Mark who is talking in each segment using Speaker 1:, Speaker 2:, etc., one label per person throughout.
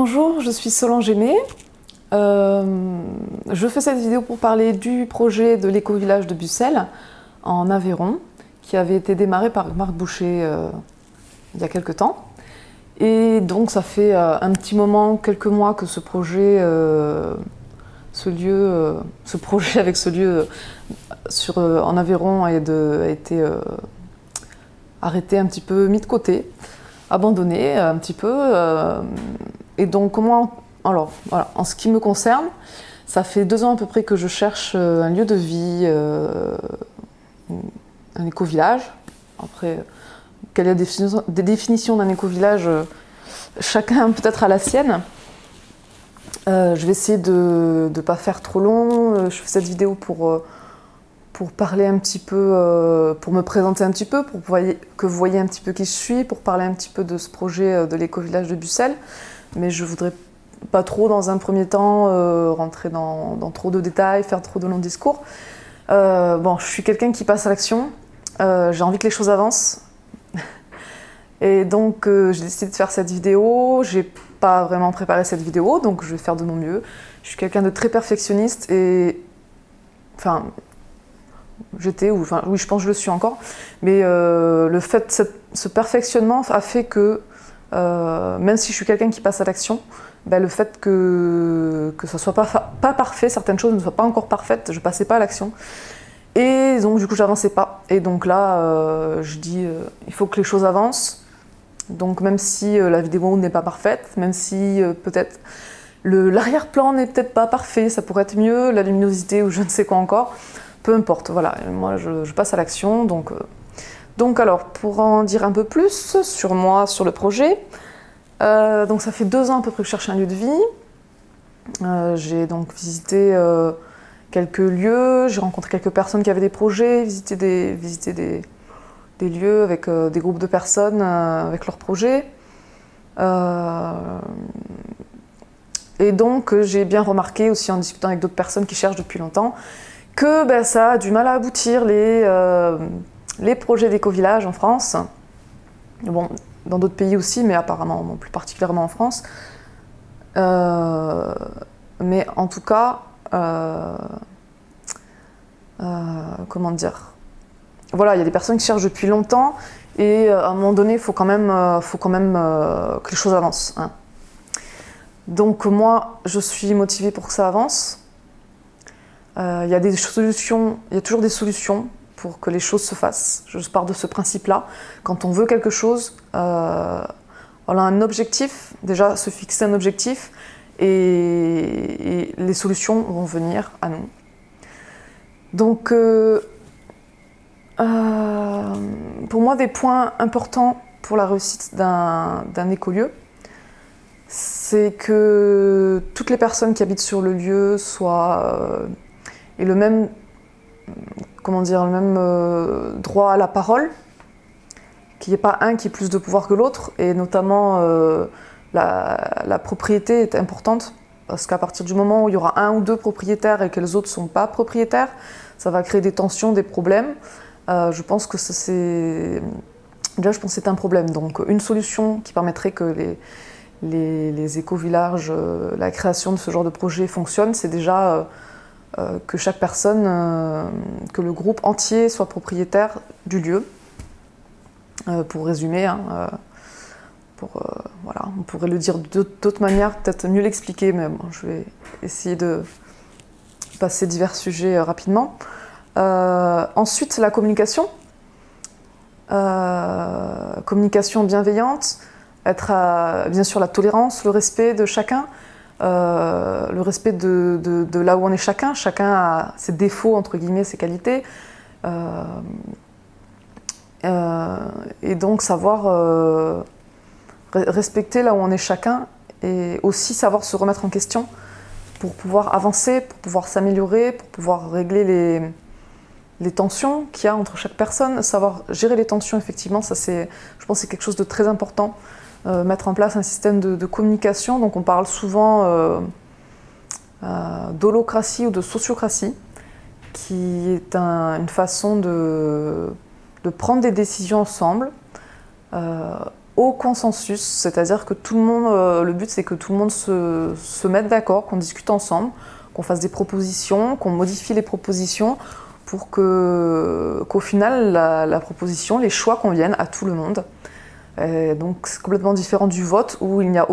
Speaker 1: Bonjour, je suis Solange Aimé. Je fais cette vidéo pour parler du projet de l'éco-village de Bussel en Aveyron, qui avait été démarré par Marc Boucher il y a quelques temps. Et donc ça fait un petit moment, quelques mois que ce projet, ce projet avec ce lieu en Aveyron a été arrêté un petit peu, mis de côté, abandonné un petit peu. Et donc alors voilà, en ce qui me concerne, ça fait 2 ans à peu près que je cherche un lieu de vie, un éco-village. Après, quelle est la définition d'un éco-village, chacun peut-être a la sienne. Je vais essayer de ne pas faire trop long. Je fais cette vidéo pour parler un petit peu, pour me présenter un petit peu, pour que vous voyez un petit peu qui je suis, pour parler un petit peu de ce projet de l'éco-village de Bussel. Mais je voudrais pas trop, dans un premier temps, rentrer dans trop de détails, faire trop de longs discours. Bon, je suis quelqu'un qui passe à l'action. J'ai envie que les choses avancent. Et donc, j'ai décidé de faire cette vidéo. J'ai pas vraiment préparé cette vidéo, donc je vais faire de mon mieux. Je suis quelqu'un de très perfectionniste et... Enfin, j'étais, ou enfin, oui, je pense que je le suis encore. Mais le fait, ce perfectionnement a fait que, même si je suis quelqu'un qui passe à l'action, ben, le fait que ça soit pas parfait, certaines choses ne soient pas encore parfaites, je passais pas à l'action. Et donc, du coup, j'avançais pas. Et donc là, je dis, il faut que les choses avancent. Donc, même si la vidéo n'est pas parfaite, même si peut-être l'arrière-plan n'est peut-être pas parfait, ça pourrait être mieux, la luminosité ou je ne sais quoi encore, peu importe. Voilà, moi, je passe à l'action. Donc alors, pour en dire un peu plus sur moi, sur le projet, donc ça fait 2 ans à peu près que je cherche un lieu de vie. J'ai donc visité quelques lieux, j'ai rencontré quelques personnes qui avaient des projets, visité des lieux avec des groupes de personnes avec leurs projets. Et donc j'ai bien remarqué aussi en discutant avec d'autres personnes qui cherchent depuis longtemps que ben, ça a du mal à aboutir les projets d'éco-village en France. Bon, dans d'autres pays aussi, mais apparemment, bon, plus particulièrement en France. Mais en tout cas, comment dire, voilà, il y a des personnes qui cherchent depuis longtemps et à un moment donné, il faut quand même que les choses avancent. Hein. Donc moi, je suis motivée pour que ça avance. Il y a des solutions, il y a toujours des solutions pour que les choses se fassent. Je pars de ce principe-là. Quand on veut quelque chose, on a un objectif, déjà se fixer un objectif, et les solutions vont venir à nous. Donc, pour moi, des points importants pour la réussite d'un écolieu, c'est que toutes les personnes qui habitent sur le lieu aient le même, comment dire, le même droit à la parole, qu'il n'y ait pas un qui ait plus de pouvoir que l'autre, et notamment la propriété est importante, parce qu'à partir du moment où il y aura 1 ou 2 propriétaires et que les autres ne sont pas propriétaires, ça va créer des tensions, des problèmes. Je pense que déjà, je pense que c'est un problème. Donc une solution qui permettrait que les éco-villages, la création de ce genre de projet fonctionne, c'est déjà que chaque personne, que le groupe entier soit propriétaire du lieu. Pour résumer, hein, voilà, on pourrait le dire d'autres manières, peut-être mieux l'expliquer, mais bon, je vais essayer de passer divers sujets rapidement. Ensuite, la communication. Communication bienveillante, bien sûr la tolérance, le respect de chacun, le respect de là où on est chacun. Chacun a ses défauts, entre guillemets, ses qualités. Et donc savoir respecter là où on est chacun et aussi savoir se remettre en question pour pouvoir avancer, pour pouvoir s'améliorer, pour pouvoir régler les tensions qu'il y a entre chaque personne, savoir gérer les tensions, effectivement, ça c'est, je pense que c'est quelque chose de très important, mettre en place un système de communication. Donc on parle souvent d'holocratie ou de sociocratie, qui est une façon de prendre des décisions ensemble, au consensus, c'est-à-dire que tout le monde, le but c'est que tout le monde se mette d'accord, qu'on discute ensemble, qu'on fasse des propositions, qu'on modifie les propositions pour qu'au final la proposition, les choix conviennent à tout le monde. Et donc c'est complètement différent du vote où il n'y a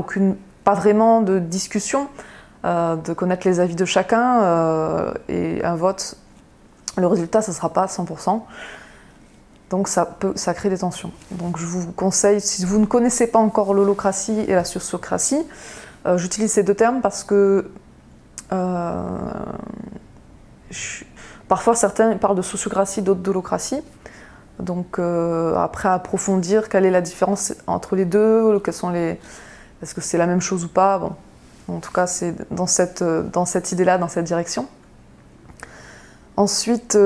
Speaker 1: pas vraiment de discussion, de connaître les avis de chacun, et un vote, le résultat ça ne sera pas à 100%. Donc ça crée des tensions. Donc je vous conseille, si vous ne connaissez pas encore l'holocratie et la sociocratie, j'utilise ces deux termes parce que parfois certains parlent de sociocratie, d'autres d'holocratie. Donc après approfondir quelle est la différence entre les deux, est-ce que c'est la même chose ou pas. Bon. En tout cas c'est dans cette idée-là, dans cette direction. Ensuite,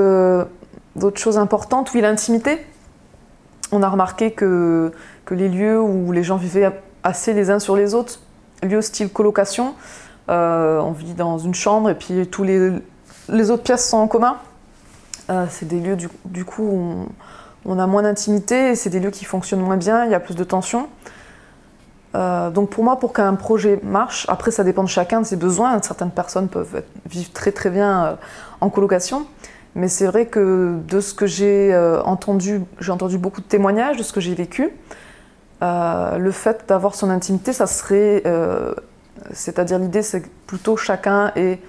Speaker 1: d'autres choses importantes, oui, l'intimité. On a remarqué que les lieux où les gens vivaient assez les uns sur les autres, lieux style colocation, on vit dans une chambre et puis tous les autres pièces sont en commun. C'est des lieux du coup où on a moins d'intimité et c'est des lieux qui fonctionnent moins bien, il y a plus de tension. Donc pour moi, pour qu'un projet marche, après ça dépend de chacun, de ses besoins, certaines personnes peuvent vivre très très bien en colocation, mais c'est vrai que de ce que j'ai entendu beaucoup de témoignages, de ce que j'ai vécu, le fait d'avoir son intimité, ça serait, c'est-à-dire l'idée c'est que plutôt chacun ait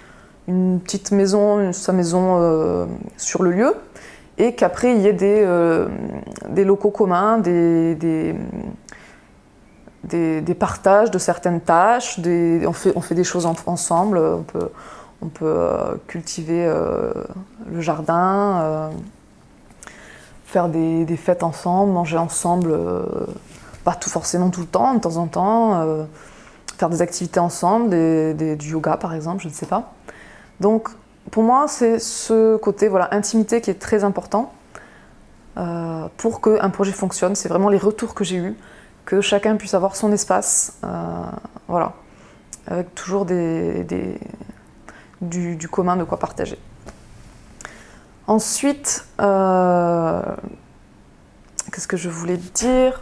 Speaker 1: une petite maison, sa maison sur le lieu, et qu'après il y ait des locaux communs, des partages de certaines tâches, on fait des choses ensemble, on peut cultiver le jardin, faire des fêtes ensemble, manger ensemble, pas forcément tout le temps, de temps en temps, faire des activités ensemble, du yoga par exemple, je ne sais pas. Donc pour moi c'est ce côté intimité qui est très important pour qu'un projet fonctionne, c'est vraiment les retours que j'ai eus, que chacun puisse avoir son espace, voilà, avec toujours du commun, de quoi partager. Ensuite, qu'est-ce que je voulais dire,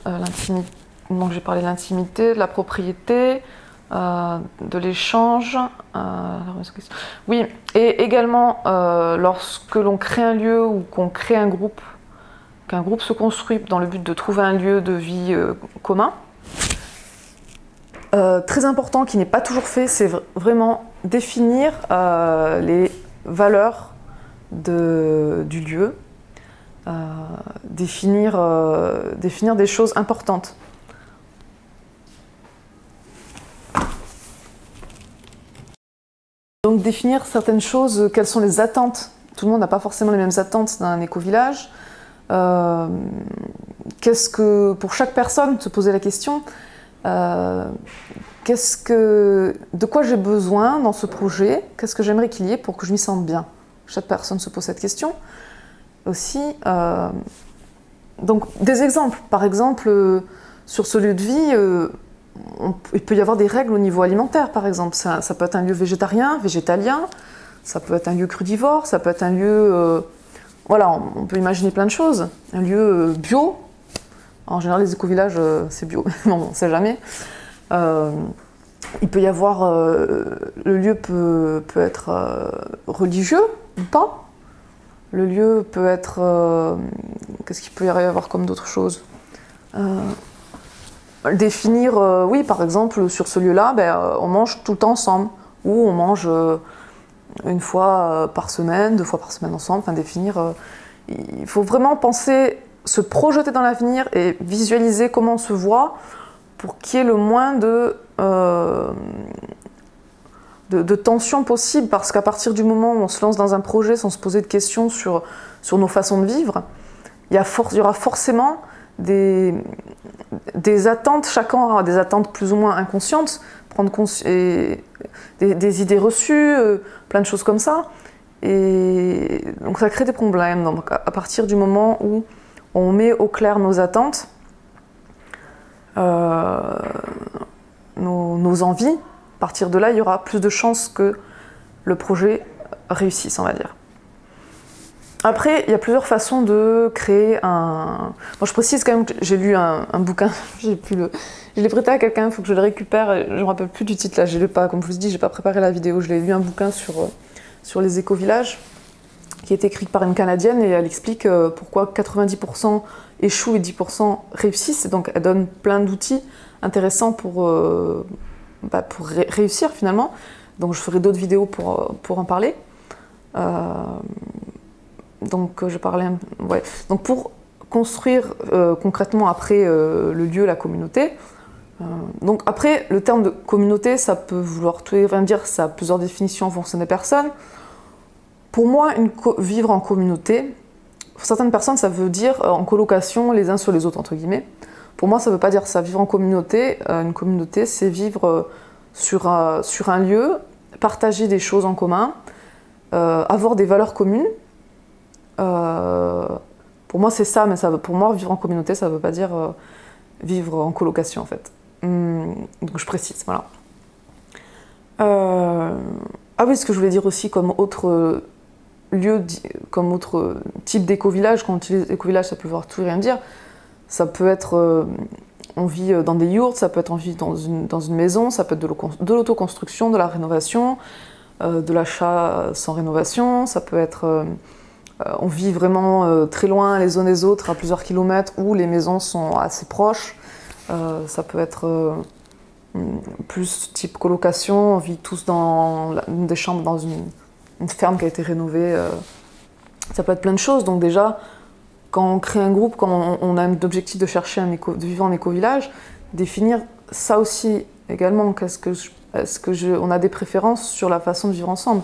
Speaker 1: donc j'ai parlé de l'intimité, de la propriété, de l'échange. Oui, et également lorsque l'on crée un lieu ou qu'on crée un groupe, qu'un groupe se construit dans le but de trouver un lieu de vie commun. Très important, qui n'est pas toujours fait, c'est vraiment définir les valeurs du lieu, définir des choses importantes. Donc définir certaines choses, quelles sont les attentes. Tout le monde n'a pas forcément les mêmes attentes dans un éco-village. Pour chaque personne, se poser la question, de quoi j'ai besoin dans ce projet, qu'est-ce que j'aimerais qu'il y ait pour que je m'y sente bien. Chaque personne se pose cette question. Aussi, donc des exemples. Par exemple, sur ce lieu de vie, il peut y avoir des règles au niveau alimentaire, par exemple. Ça peut être un lieu végétarien, végétalien, ça peut être un lieu crudivore, ça peut être un lieu... voilà, on peut imaginer plein de choses. Un lieu bio. En général, les éco-villages, c'est bio. Non, on ne sait jamais. Il peut y avoir... le lieu peut être religieux ou pas. Le lieu peut être... qu'est-ce qu'il peut y avoir comme d'autres choses? Définir, oui, par exemple, sur ce lieu-là, on mange tout le temps ensemble. Ou on mange une fois par semaine, 2 fois par semaine ensemble. Enfin, définir... il faut vraiment penser, se projeter dans l'avenir et visualiser comment on se voit pour qu'il y ait le moins de tensions possibles, parce qu'à partir du moment où on se lance dans un projet sans se poser de questions sur nos façons de vivre, il y aura forcément des attentes, chacun aura des attentes plus ou moins inconscientes, et des idées reçues, plein de choses comme ça. Et donc ça crée des problèmes. Donc à partir du moment où on met au clair nos attentes, nos envies, à partir de là, il y aura plus de chances que le projet réussisse, on va dire. Après, il y a plusieurs façons de créer un... Bon, je précise quand même que j'ai lu un bouquin, j'ai plus le... Je l'ai prêté à quelqu'un, il faut que je le récupère, je ne me rappelle plus du titre là, je l'ai pas, comme je vous dis, j'ai pas préparé la vidéo, je l'ai lu un bouquin sur les écovillages, qui est écrit par une Canadienne, et elle explique pourquoi 90% échouent et 10% réussissent, et donc elle donne plein d'outils intéressants pour réussir finalement, donc je ferai d'autres vidéos pour en parler. Donc je parlais, ouais. Donc pour construire concrètement après le lieu, la communauté. Donc après, le terme de communauté, ça peut vouloir tout et rien dire, ça a plusieurs définitions en fonction des personnes. Pour moi, vivre en communauté, pour certaines personnes, ça veut dire en colocation les uns sur les autres, entre guillemets. Pour moi, ça ne veut pas dire ça. Vivre en communauté, une communauté, c'est vivre sur un lieu, partager des choses en commun, avoir des valeurs communes. Pour moi, c'est ça, mais pour moi, vivre en communauté, ça ne veut pas dire vivre en colocation, en fait. Donc je précise, voilà. Ah oui, ce que je voulais dire aussi comme autre lieu, comme autre type d'éco-village, quand on utilise éco-village, ça peut vouloir tout et rien dire. Ça peut être, on vit dans des yurts, ça peut être on vit dans une maison, ça peut être de l'autoconstruction, de la rénovation, de l'achat sans rénovation, ça peut être... on vit vraiment très loin les uns des autres, à plusieurs kilomètres, où les maisons sont assez proches. Ça peut être plus type colocation, on vit tous dans des chambres dans une ferme qui a été rénovée. Ça peut être plein de choses. Donc déjà, quand on crée un groupe, quand on a l'objectif de chercher de vivre en éco-village, définir ça aussi également. Est-ce que on a des préférences sur la façon de vivre ensemble?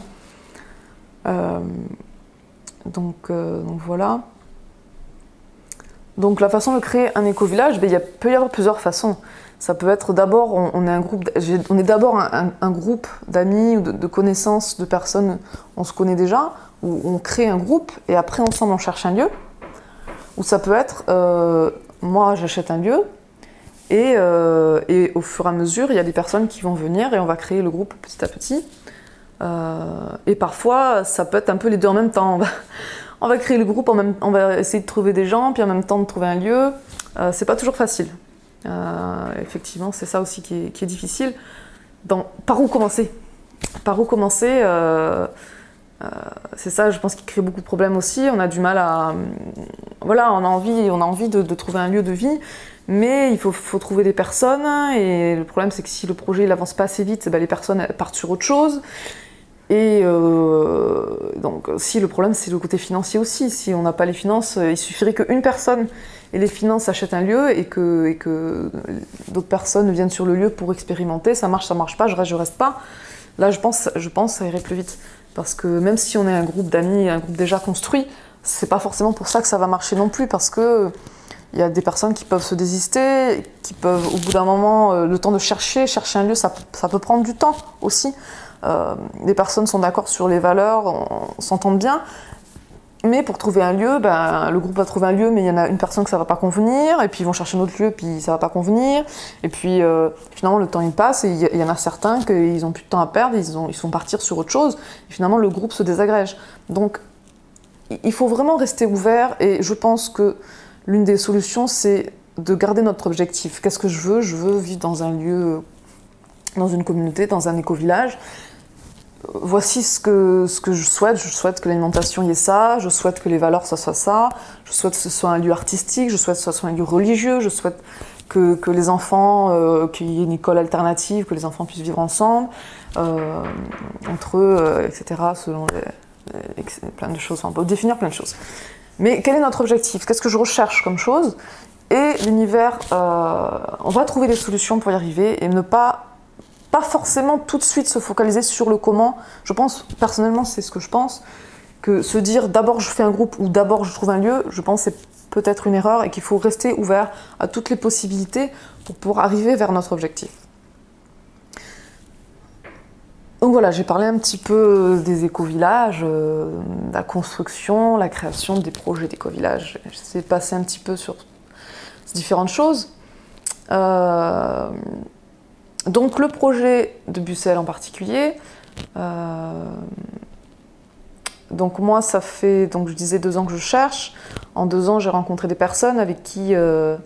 Speaker 1: Donc voilà. Donc la façon de créer un éco-village, il peut y avoir plusieurs façons. Ça peut être d'abord, on est d'abord un groupe d'amis ou de connaissances, de personnes, on se connaît déjà, où on crée un groupe et après ensemble on cherche un lieu. Ou ça peut être, moi j'achète un lieu et au fur et à mesure il y a des personnes qui vont venir et on va créer le groupe petit à petit. Et parfois ça peut être un peu les deux en même temps. On va créer le groupe, on va essayer de trouver des gens, puis en même temps de trouver un lieu. C'est pas toujours facile. Effectivement, c'est ça aussi qui est difficile. Par où commencer? Par où commencer c'est ça, je pense, qui crée beaucoup de problèmes aussi. On a du mal à... Voilà, on a envie de trouver un lieu de vie, mais il faut trouver des personnes. Et le problème, c'est que si le projet il avance pas assez vite, les personnes partent sur autre chose. Et donc, si le problème, c'est le côté financier aussi. Si on n'a pas les finances, il suffirait qu'une personne ait les finances, achète un lieu et que d'autres personnes viennent sur le lieu pour expérimenter. Ça marche pas, je reste pas. Là, je pense que ça irait plus vite. Parce que même si on est un groupe d'amis, un groupe déjà construit, c'est pas forcément pour ça que ça va marcher non plus. Parce que il y a des personnes qui peuvent se désister, qui peuvent, au bout d'un moment, le temps de chercher un lieu, ça peut prendre du temps aussi. Les personnes sont d'accord sur les valeurs, on s'entend bien, mais pour trouver un lieu, le groupe va trouver un lieu, mais il y en a une personne que ça va pas convenir, et puis ils vont chercher un autre lieu, puis ça va pas convenir, et puis finalement le temps il passe, et il y en a certains qu'ils ont plus de temps à perdre, ils sont partir sur autre chose, et finalement le groupe se désagrège. Donc il faut vraiment rester ouvert, et je pense que l'une des solutions c'est de garder notre objectif. Qu'est-ce que je veux? Je veux vivre dans un lieu, dans une communauté, dans un éco-village. Voici ce que je souhaite que l'alimentation y ait ça, je souhaite que les valeurs ça soit ça, je souhaite que ce soit un lieu artistique, je souhaite que ce soit un lieu religieux, je souhaite que les enfants, qu'il y ait une école alternative, que les enfants puissent vivre ensemble, entre eux, etc., selon plein de choses, on peut définir plein de choses. Mais quel est notre objectif? Qu'est-ce que je recherche comme chose? Et l'univers, on va trouver des solutions pour y arriver et ne pas forcément tout de suite se focaliser sur le comment. Je pense, personnellement, c'est ce que je pense, que se dire d'abord je fais un groupe ou d'abord je trouve un lieu, je pense que c'est peut-être une erreur et qu'il faut rester ouvert à toutes les possibilités pour pouvoir arriver vers notre objectif. Donc voilà, j'ai parlé un petit peu des éco-villages, la construction, la création des projets d'éco-villages. J'essaie de passer un petit peu sur différentes choses. Donc le projet de Bussell en particulier, Donc moi, ça fait, donc je disais 2 ans que je cherche. En 2 ans, j'ai rencontré des personnes avec qui je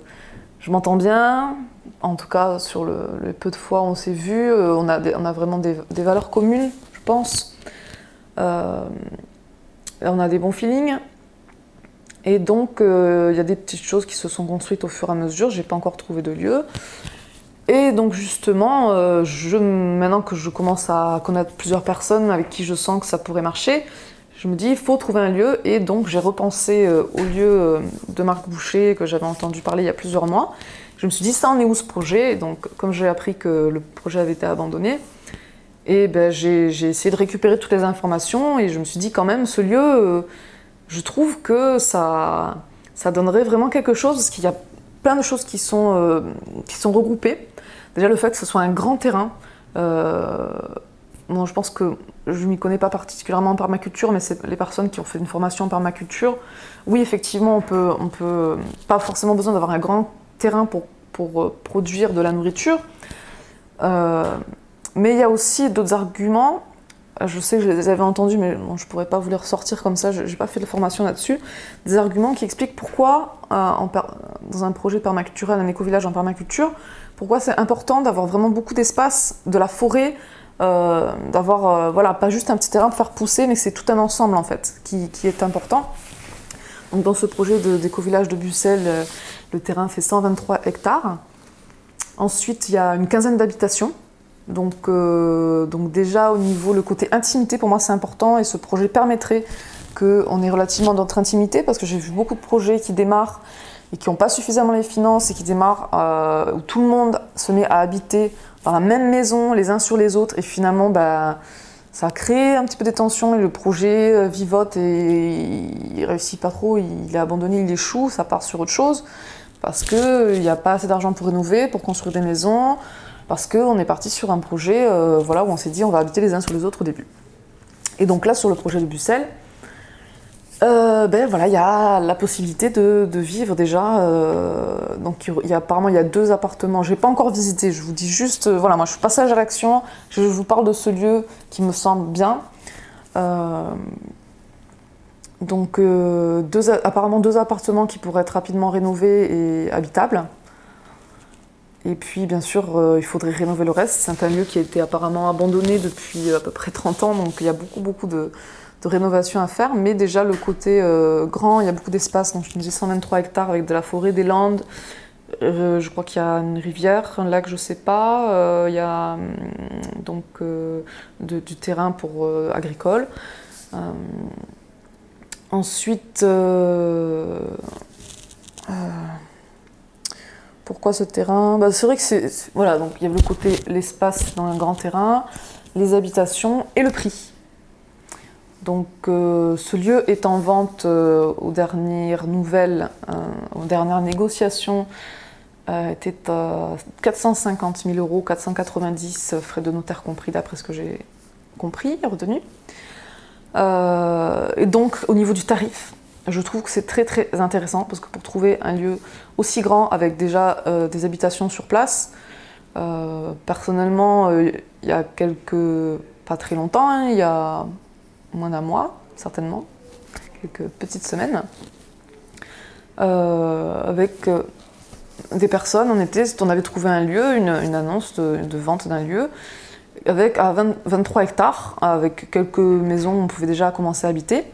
Speaker 1: m'entends bien. En tout cas, sur le peu de fois où on s'est vu, on a vraiment des valeurs communes, je pense. On a des bons feelings. Et donc, il y a des petites choses qui se sont construites au fur et à mesure. J'ai pas encore trouvé de lieu. Et donc justement, maintenant que je commence à connaître plusieurs personnes avec qui je sens que ça pourrait marcher, je me dis il faut trouver un lieu. Et donc j'ai repensé au lieu de Marc Boucher que j'avais entendu parler il y a plusieurs mois. Je me suis dit ça en est où ce projet? Et donc comme j'ai appris que le projet avait été abandonné, et ben, j'ai essayé de récupérer toutes les informations et je me suis dit quand même ce lieu, je trouve que ça donnerait vraiment quelque chose parce qu'il y a plein de choses qui sont regroupées. Déjà le fait que ce soit un grand terrain, bon, je pense que je ne m'y connais pas particulièrement en permaculture, mais c'est les personnes qui ont fait une formation en permaculture. Oui, effectivement, on peut pas forcément besoin d'avoir un grand terrain pour produire de la nourriture. Mais il y a aussi d'autres arguments. Je sais que je les avais entendus, mais bon, je ne pourrais pas vous les ressortir comme ça, je n'ai pas fait de formation là-dessus. Des arguments qui expliquent pourquoi, dans un projet permaculturel, un éco-village en permaculture, pourquoi c'est important d'avoir vraiment beaucoup d'espace, de la forêt, d'avoir voilà, pas juste un petit terrain pour faire pousser, mais c'est tout un ensemble en fait qui est important. Donc, dans ce projet d'éco-village de Bussel, le terrain fait 123 hectares. Ensuite, il y a une quinzaine d'habitations. Donc déjà au niveau, le côté intimité pour moi c'est important et ce projet permettrait qu'on ait relativement notre intimité parce que j'ai vu beaucoup de projets qui démarrent et qui n'ont pas suffisamment les finances et qui démarrent où tout le monde se met à habiter dans la même maison les uns sur les autres et finalement ça crée un petit peu des tensions et le projet vivote et il réussit pas trop, il est abandonné, il échoue, ça part sur autre chose parce qu'il n'y a pas assez d'argent pour rénover, pour construire des maisons. Parce qu'on est parti sur un projet voilà, où on s'est dit on va habiter les uns sur les autres au début. Et donc là, sur le projet de Bussel, voilà, il y a la possibilité de vivre déjà. Donc apparemment, il y a 2 appartements. Je n'ai pas encore visité, je vous dis juste, voilà, moi je suis passage à l'action, je vous parle de ce lieu qui me semble bien. Donc apparemment 2 appartements qui pourraient être rapidement rénovés et habitables. Et puis, bien sûr, il faudrait rénover le reste. C'est un lieu qui a été apparemment abandonné depuis à peu près 30 ans, donc il y a beaucoup de rénovations à faire. Mais déjà, le côté grand, il y a beaucoup d'espace. Donc, je me disais 123 hectares avec de la forêt, des landes. Je crois qu'il y a une rivière, un lac, je ne sais pas. Il y a donc du terrain pour agricole. Ensuite... pourquoi ce terrain? C'est vrai que voilà, donc il y a le côté, l'espace dans un grand terrain, les habitations et le prix. Donc ce lieu est en vente aux dernières nouvelles, aux dernières négociations, était à 450 000 €, 490 frais de notaire compris d'après ce que j'ai compris, retenu. Et donc au niveau du tarif, je trouve que c'est très intéressant parce que pour trouver un lieu aussi grand avec déjà des habitations sur place, personnellement, il y a pas très longtemps, hein, il y a moins d'un mois, certainement, quelques petites semaines, avec des personnes, on avait trouvé un lieu, une annonce de vente d'un lieu, avec à 23 hectares, avec quelques maisons où on pouvait déjà commencer à habiter.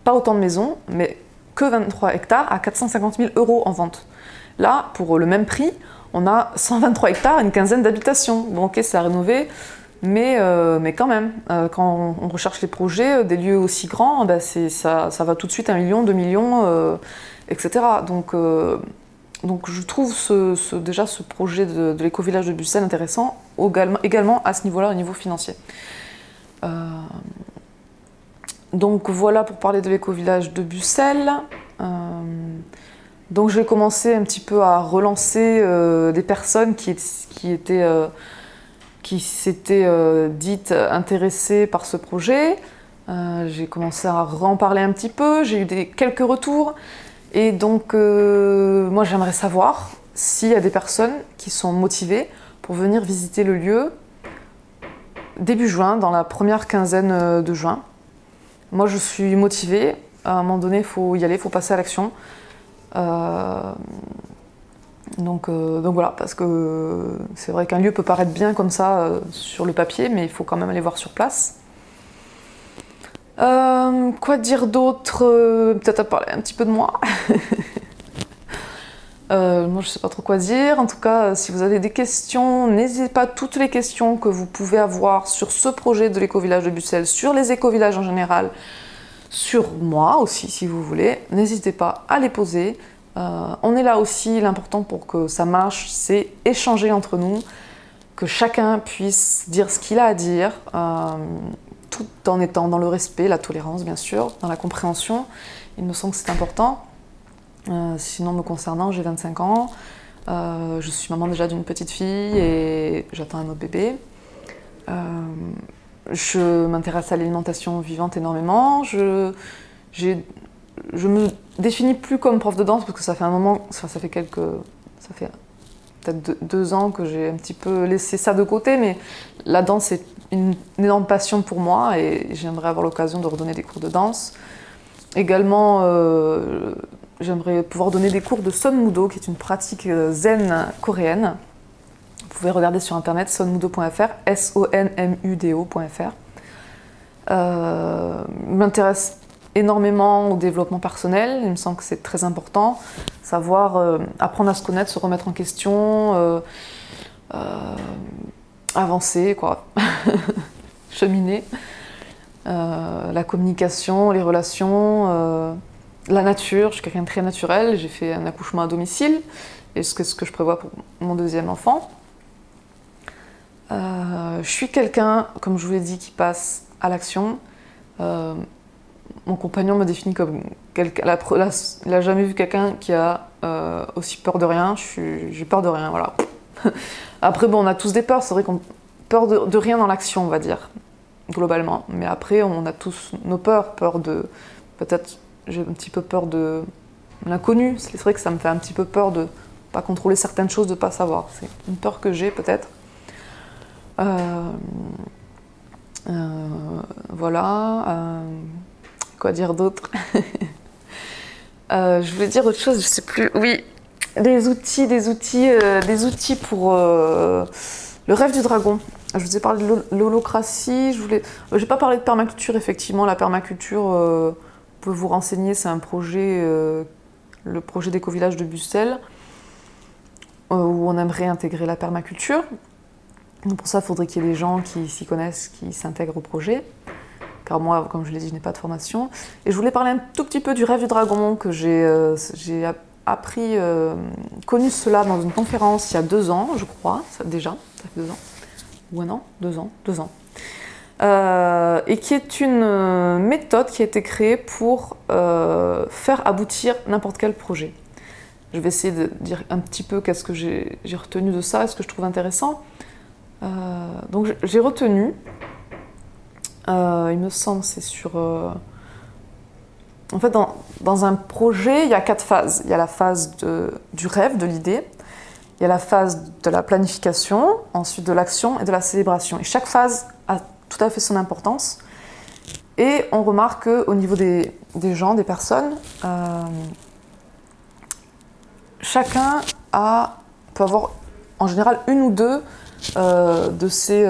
Speaker 1: Pas autant de maisons, mais que 23 hectares à 450 000 € en vente. Là, pour le même prix, on a 123 hectares, une quinzaine d'habitations. Bon, ok, c'est à rénover, mais quand même, quand on recherche les projets, des lieux aussi grands, ça va tout de suite à 1 million, 2 millions, etc. Donc je trouve déjà ce projet de l'éco-village de Bussel intéressant, également à ce niveau-là, au niveau financier. Donc voilà pour parler de l'éco-village de Bussel. Donc j'ai commencé un petit peu à relancer des personnes qui s'étaient dites intéressées par ce projet. J'ai commencé à en parler un petit peu, j'ai eu quelques retours. Et donc moi j'aimerais savoir s'il y a des personnes qui sont motivées pour venir visiter le lieu début juin, dans la première quinzaine de juin. Moi, je suis motivée. À un moment donné, il faut y aller, il faut passer à l'action. Donc voilà, parce que c'est vrai qu'un lieu peut paraître bien comme ça sur le papier, mais il faut quand même aller voir sur place. Quoi dire d'autre? Peut-être à parler un petit peu de moi. Moi, je sais pas trop quoi dire. En tout cas, si vous avez des questions, n'hésitez pas, toutes les questions que vous pouvez avoir sur ce projet de l'éco-village de Bussel, sur les éco-villages en général, sur moi aussi, si vous voulez, n'hésitez pas à les poser. On est là aussi, l'important pour que ça marche, c'est échanger entre nous, que chacun puisse dire ce qu'il a à dire, tout en étant dans le respect, la tolérance bien sûr, dans la compréhension. Il me semble que c'est important. Sinon, me concernant, j'ai 25 ans, je suis maman déjà d'une petite fille et j'attends un autre bébé. Je m'intéresse à l'alimentation vivante énormément. Je me définis plus comme prof de danse parce que ça fait un moment, ça fait peut-être 2 ans que j'ai un petit peu laissé ça de côté, mais la danse est une énorme passion pour moi et j'aimerais avoir l'occasion de redonner des cours de danse. Également, j'aimerais pouvoir donner des cours de Sonmudo, qui est une pratique zen coréenne. Vous pouvez regarder sur internet sonmudo.fr, sonmudo.fr. M'intéresse énormément au développement personnel, il me semble que c'est très important. Savoir apprendre à se connaître, se remettre en question, avancer, quoi. Cheminer. La communication, les relations, la nature, je suis quelqu'un de très naturel, j'ai fait un accouchement à domicile, et ce que je prévois pour mon deuxième enfant. Je suis quelqu'un, comme je vous l'ai dit, qui passe à l'action. Mon compagnon me définit comme quelqu'un. Il n'a jamais vu quelqu'un qui a aussi peur de rien. J'ai peur de rien, voilà. Après, bon, on a tous des peurs, c'est vrai qu'on a peur de rien dans l'action, on va dire, globalement. Mais après, on a tous nos peurs, peut-être, j'ai un petit peu peur de l'inconnu. C'est vrai que ça me fait un petit peu peur de pas contrôler certaines choses, de pas savoir. C'est une peur que j'ai, peut-être. Voilà. Quoi dire d'autre? Je voulais dire autre chose, je sais plus. Oui, des outils pour le rêve du dragon. Je vous ai parlé de l'holocratie. J'ai pas parlé de permaculture, effectivement. La permaculture, vous pouvez vous renseigner, c'est un projet, le projet d'éco-village de Bussel, où on aimerait intégrer la permaculture. Donc pour ça, il faudrait qu'il y ait des gens qui s'y connaissent, qui s'intègrent au projet. Car moi, comme je l'ai dit, je n'ai pas de formation. Et je voulais parler un tout petit peu du rêve du dragon, que j'ai appris, connu cela dans une conférence il y a 2 ans, je crois, ça fait 2 ans. Ou un an, 2 ans, 2 ans. Et qui est une méthode qui a été créée pour faire aboutir n'importe quel projet. Je vais essayer de dire un petit peu qu'est-ce que j'ai retenu de ça, ce que je trouve intéressant. Donc j'ai retenu, il me semble, c'est sur... En fait, dans un projet, il y a 4 phases. Il y a la phase du rêve, de l'idée. Il y a la phase de la planification, ensuite de l'action et de la célébration. Et chaque phase a tout à fait son importance. Et on remarque qu'au niveau des gens, des personnes, chacun peut avoir en général une ou deux de ses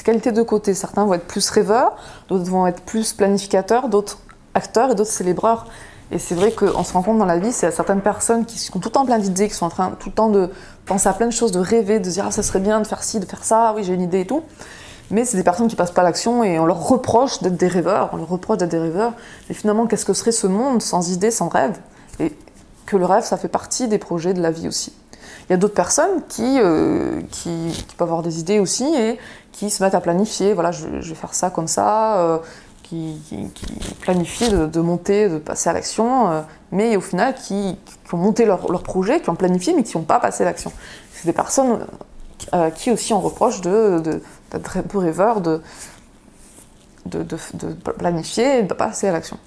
Speaker 1: qualités de côté. Certains vont être plus rêveurs, d'autres vont être plus planificateurs, d'autres acteurs et d'autres célébreurs. Et c'est vrai qu'on se rend compte dans la vie, c'est certaines personnes qui sont tout le temps plein d'idées, qui sont en train tout le temps de penser à plein de choses, de rêver, de dire « ah, ça serait bien de faire ci, de faire ça, oui j'ai une idée et tout ». Mais c'est des personnes qui passent pas à l'action et on leur reproche d'être des rêveurs, Mais finalement, qu'est-ce que serait ce monde sans idées, sans rêve? Et que le rêve, ça fait partie des projets de la vie aussi. Il y a d'autres personnes qui peuvent avoir des idées aussi et qui se mettent à planifier. Voilà, je vais faire ça comme ça, qui planifient de monter, de passer à l'action, mais au final qui ont monté leur projet, qui ont planifié, mais qui n'ont pas passé à l'action. C'est des personnes qui aussi on reproche d'être un peu rêveurs, de planifier et de ne pas passer à l'action.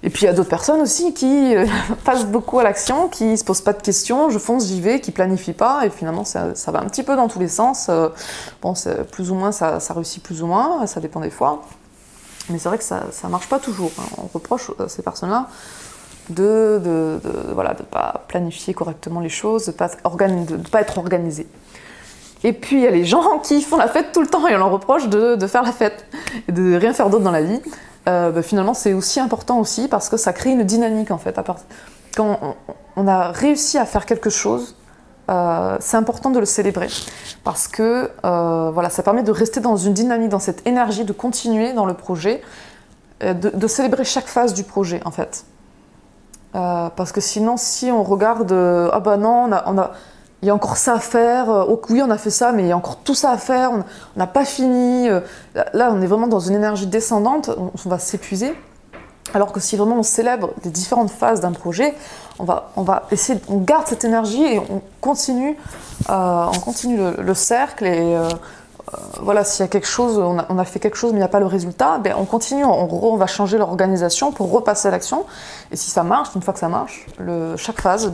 Speaker 1: Et puis il y a d'autres personnes aussi qui passent beaucoup à l'action, qui ne se posent pas de questions, je fonce, j'y vais, qui ne planifient pas, et finalement ça va un petit peu dans tous les sens. Bon, plus ou moins, ça réussit plus ou moins, ça dépend des fois. Mais c'est vrai que ça marche pas toujours, hein. On reproche à ces personnes-là de pas planifier correctement les choses, de pas être organisé. Et puis il y a les gens qui font la fête tout le temps et on leur reproche de faire la fête et de rien faire d'autre dans la vie. Finalement c'est aussi important aussi parce que ça crée une dynamique en fait. Quand on a réussi à faire quelque chose, c'est important de le célébrer parce que ça permet de rester dans une dynamique, dans cette énergie, de continuer dans le projet, de célébrer chaque phase du projet en fait. Parce que sinon, si on regarde, ah bah non, il y a encore ça à faire, oh, oui on a fait ça, mais il y a encore tout ça à faire, on n'a pas fini. Là, on est vraiment dans une énergie descendante, on va s'épuiser. Alors que si vraiment on célèbre les différentes phases d'un projet, on garde cette énergie et on continue le cercle et s'il y a quelque chose, on a fait quelque chose mais il n'y a pas le résultat, on continue, on va changer l'organisation pour repasser à l'action. Et si ça marche, une fois que ça marche, chaque phase,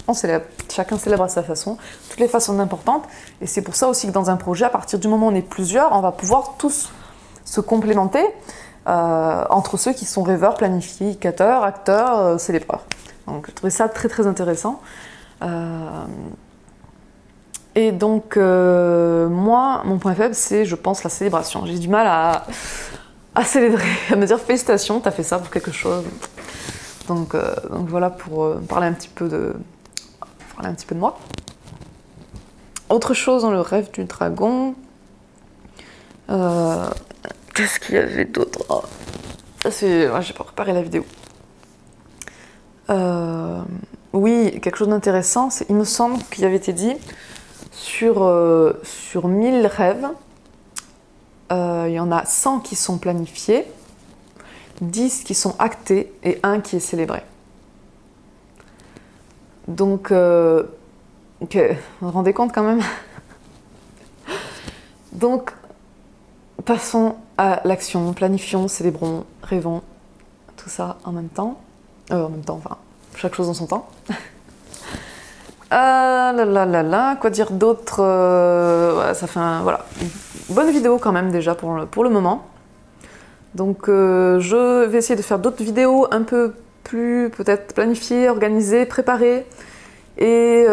Speaker 1: on célèbre. Chacun célèbre à sa façon. Toutes les phases sont importantes. Et c'est pour ça aussi que dans un projet, à partir du moment où on est plusieurs, on va pouvoir tous se complémenter entre ceux qui sont rêveurs, planificateurs, acteurs, célébreurs. Donc je trouvais ça très très intéressant. Et donc, moi, mon point faible, c'est, je pense, la célébration. J'ai du mal à célébrer, à me dire félicitations, t'as fait ça pour quelque chose. Donc voilà, pour parler un petit peu de moi. Autre chose dans le rêve du dragon. Qu'est-ce qu'il y avait d'autre? J'ai pas préparé la vidéo. Oui, quelque chose d'intéressant, il me semble qu'il avait été dit sur 1000 rêves, il y en a 100 qui sont planifiés, 10 qui sont actés et 1 qui est célébré. Donc, vous vous rendez compte quand même? Donc, passons à l'action, planifions, célébrons, rêvons, tout ça en même temps. Enfin, chaque chose en son temps. Quoi dire d'autre? Ça fait une bonne vidéo quand même déjà pour le moment. Donc je vais essayer de faire d'autres vidéos un peu plus peut-être planifiées, organisées, préparées. Et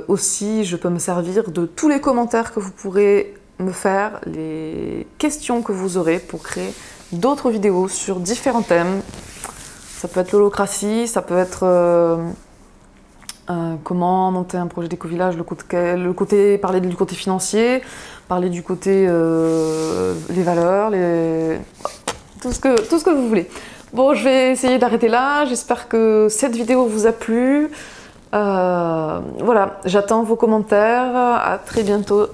Speaker 1: aussi je peux me servir de tous les commentaires que vous pourrez me faire, les questions que vous aurez pour créer d'autres vidéos sur différents thèmes. Ça peut être l'holocratie, ça peut être comment monter un projet d'éco-village, parler du côté financier, parler du côté les valeurs, tout ce que vous voulez. Bon, je vais essayer d'arrêter là, j'espère que cette vidéo vous a plu. Voilà, j'attends vos commentaires, à très bientôt.